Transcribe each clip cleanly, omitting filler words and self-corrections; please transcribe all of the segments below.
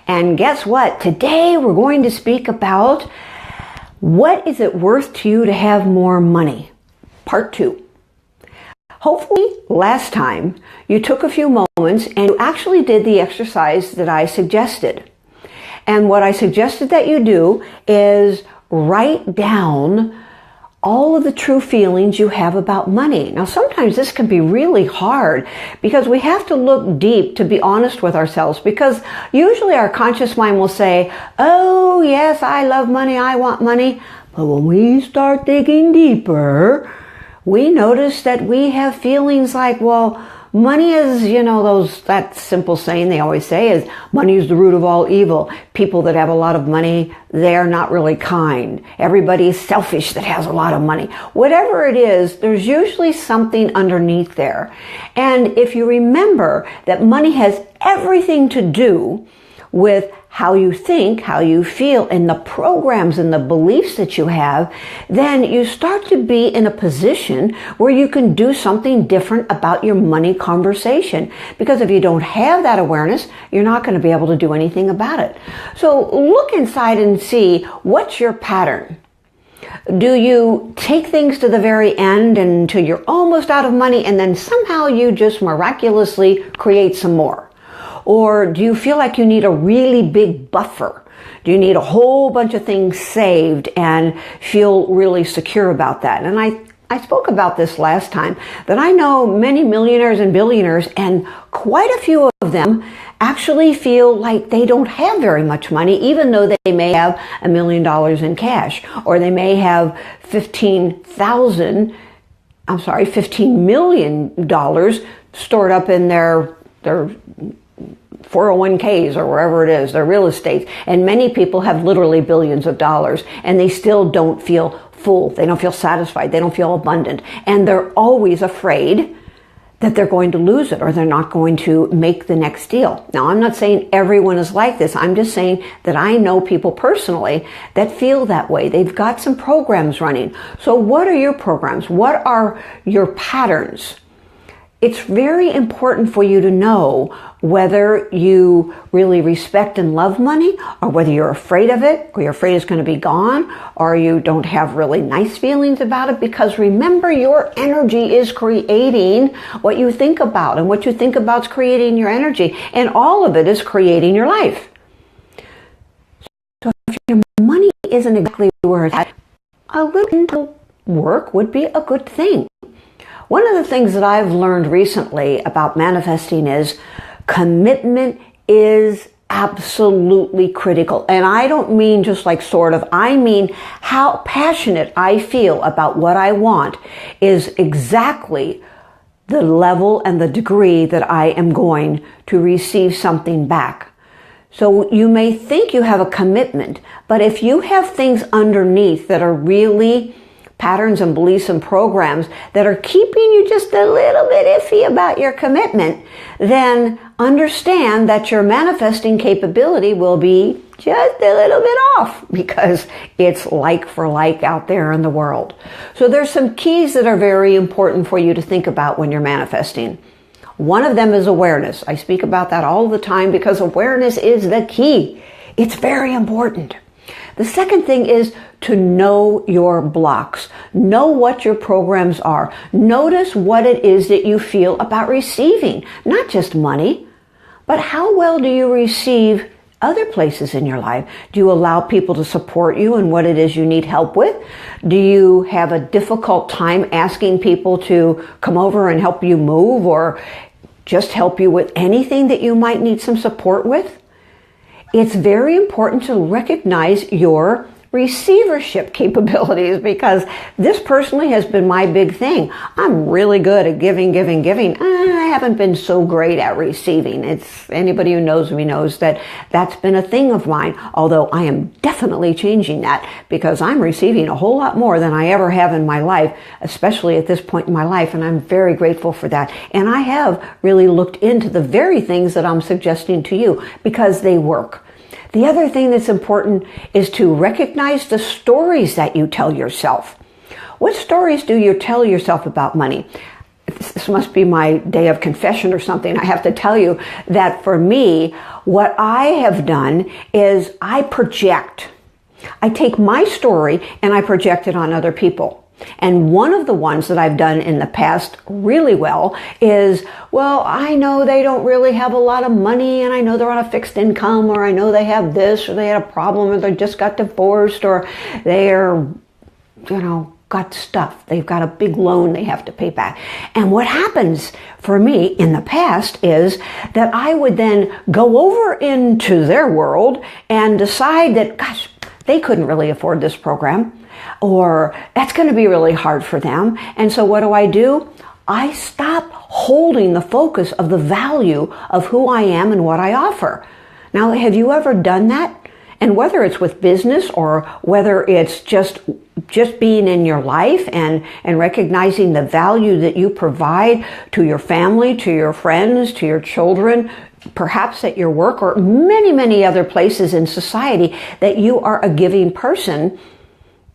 And guess what? Today we're going to speak about what is it worth to you to have more money? Part 2. Hopefully last time you took a few moments and you actually did the exercise that I suggested. And what I suggested that you do is write down all of the true feelings you have about money. Now, sometimes this can be really hard because we have to look deep to be honest with ourselves, because usually our conscious mind will say, oh, yes, I love money, I want money. But when we start digging deeper, we notice that we have feelings like, well, money is, that simple saying they always say is, money is the root of all evil. People that have a lot of money, they're not really kind. Everybody is selfish that has a lot of money. Whatever it is, there's usually something underneath there. And if you remember that money has everything to do with how you think, how you feel, and the programs and the beliefs that you have, then you start to be in a position where you can do something different about your money conversation. Because if you don't have that awareness, you're not going to be able to do anything about it. So look inside and see, what's your pattern? Do you take things to the very end until you're almost out of money and then somehow you just miraculously create some more? Or do you feel like you need a really big buffer? Do you need a whole bunch of things saved and feel really secure about that? And I spoke about this last time, that I know many millionaires and billionaires, and quite a few of them actually feel like they don't have very much money, even though they may have $1 million in cash, or they may have $15 million stored up in their 401ks or wherever it is, their real estate. And many people have literally billions of dollars and they still don't feel full. They don't feel satisfied. They don't feel abundant. And they're always afraid that they're going to lose it or they're not going to make the next deal. Now, I'm not saying everyone is like this. I'm just saying that I know people personally that feel that way. They've got some programs running. So what are your programs? What are your patterns? It's very important for you to know whether you really respect and love money, or whether you're afraid of it, or you're afraid it's going to be gone, or you don't have really nice feelings about it. Because remember, your energy is creating what you think about, and what you think about is creating your energy, and all of it is creating your life. So if your money isn't exactly where it's at, a little work would be a good thing. One of the things that I've learned recently about manifesting is commitment is absolutely critical. And I don't mean just like sort of, I mean how passionate I feel about what I want is exactly the level and the degree that I am going to receive something back. So you may think you have a commitment, but if you have things underneath that are really patterns and beliefs and programs that are keeping you just a little bit iffy about your commitment, then understand that your manifesting capability will be just a little bit off, because it's like for like out there in the world. So there's some keys that are very important for you to think about when you're manifesting. One of them is awareness. I speak about that all the time because awareness is the key. It's very important. The second thing is to know your blocks. Know what your programs are. Notice what it is that you feel about receiving. Not just money, but how well do you receive other places in your life? Do you allow people to support you in what it is you need help with? Do you have a difficult time asking people to come over and help you move, or just help you with anything that you might need some support with? It's very important to recognize your receivership capabilities, because this personally has been my big thing. I'm really good at giving. I haven't been so great at receiving. It's anybody who knows me knows that that's been a thing of mine, although I am definitely changing that, because I'm receiving a whole lot more than I ever have in my life, especially at this point in my life, and I'm very grateful for that. And I have really looked into the very things that I'm suggesting to you, because they work. The other thing that's important is to recognize the stories that you tell yourself. What stories do you tell yourself about money? this must be my day of confession or something. I have to tell you that for me, what I have done is I project. I take my story and I project it on other people. And one of the ones that I've done in the past really well is, well, I know they don't really have a lot of money, and I know they're on a fixed income, or I know they have this, or they had a problem, or they just got divorced, or they're, got stuff. They've got a big loan they have to pay back. And what happens for me in the past is that I would then go over into their world and decide that, gosh, they couldn't really afford this program, or that's going to be really hard for them. And so what do? I stop holding the focus of the value of who I am and what I offer. Now, have you ever done that? And whether it's with business or whether it's just being in your life and recognizing the value that you provide to your family, to your friends, to your children, perhaps at your work, or many, many other places in society, that you are a giving person.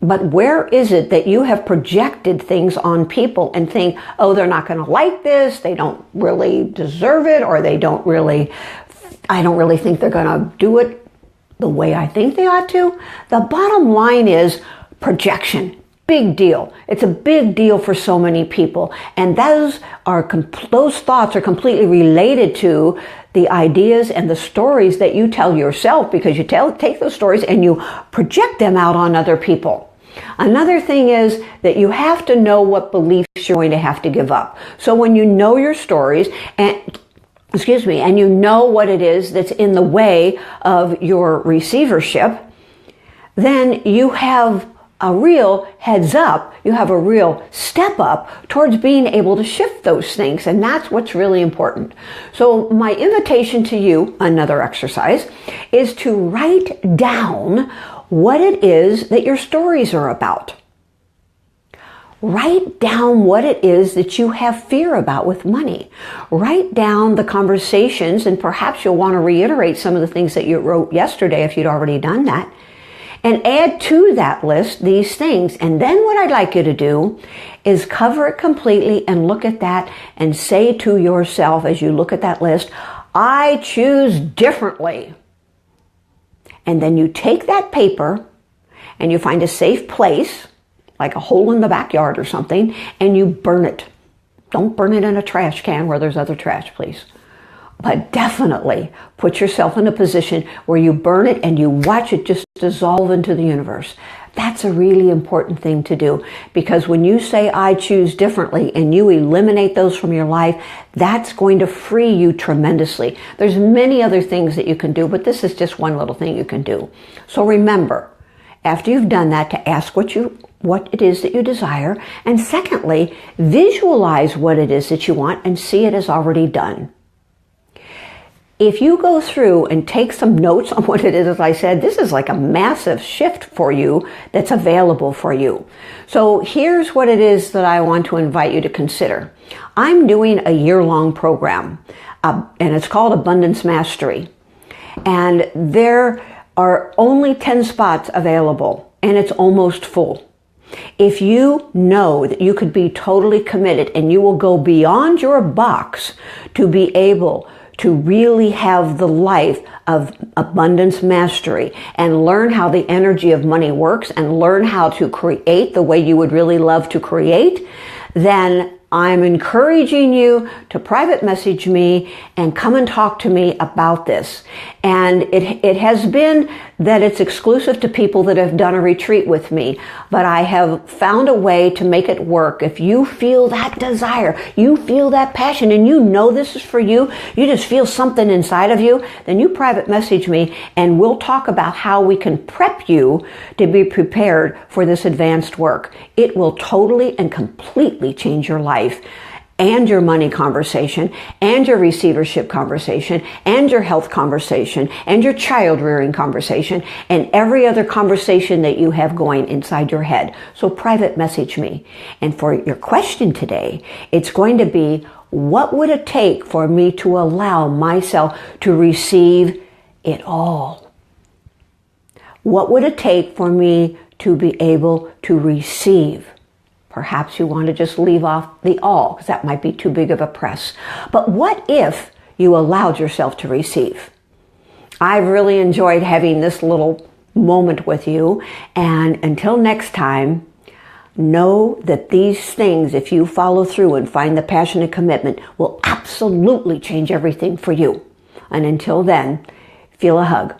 But where is it that you have projected things on people and think, oh, they're not going to like this, they don't really deserve it, or I don't really think they're going to do it the way I think they ought to? The bottom line is projection. Big deal. It's a big deal for so many people. And those thoughts are completely related to the ideas and the stories that you tell yourself, because you take those stories and you project them out on other people. Another thing is that you have to know what beliefs you're going to have to give up. So when you know your stories and you know what it is that's in the way of your receivership, then you have a real heads up, you have a real step up towards being able to shift those things. And that's what's really important. So my invitation to you, another exercise, is to write down what it is that your stories are about. Write down what it is that you have fear about with money. Write down the conversations, and perhaps you'll want to reiterate some of the things that you wrote yesterday if you'd already done that. And add to that list these things. And then what I'd like you to do is cover it completely and look at that and say to yourself as you look at that list, I choose differently. And then you take that paper and you find a safe place, like a hole in the backyard or something, and you burn it. Don't burn it in a trash can where there's other trash, please. But definitely put yourself in a position where you burn it and you watch it just dissolve into the universe. That's a really important thing to do, because when you say I choose differently and you eliminate those from your life, that's going to free you tremendously. There's many other things that you can do, but this is just one little thing you can do. So remember, after you've done that, to ask what it is that you desire, and secondly, visualize what it is that you want and see it as already done. If you go through and take some notes on what it is, as I said, this is like a massive shift for you that's available for you. So here's what it is that I want to invite you to consider. I'm doing a year-long program, and it's called Abundance Mastery. And there are only 10 spots available, and it's almost full. If you know that you could be totally committed and you will go beyond your box to be able to really have the life of abundance mastery and learn how the energy of money works and learn how to create the way you would really love to create, then I'm encouraging you to private message me and come and talk to me about this. And it has been that it's exclusive to people that have done a retreat with me, but I have found a way to make it work. If you feel that desire, you feel that passion, and you know this is for you, you just feel something inside of you, then you private message me and we'll talk about how we can prep you to be prepared for this advanced work. It will totally and completely change your life, and your money conversation, and your receivership conversation, and your health conversation, and your child rearing conversation, and every other conversation that you have going inside your head. So private message me. And for your question today, it's going to be, what would it take for me to allow myself to receive it all? What would it take for me to be able to receive Perhaps you want to just leave off the all, because that might be too big of a press. But what if you allowed yourself to receive? I've really enjoyed having this little moment with you. And until next time, know that these things, if you follow through and find the passion and commitment, will absolutely change everything for you. And until then, feel a hug.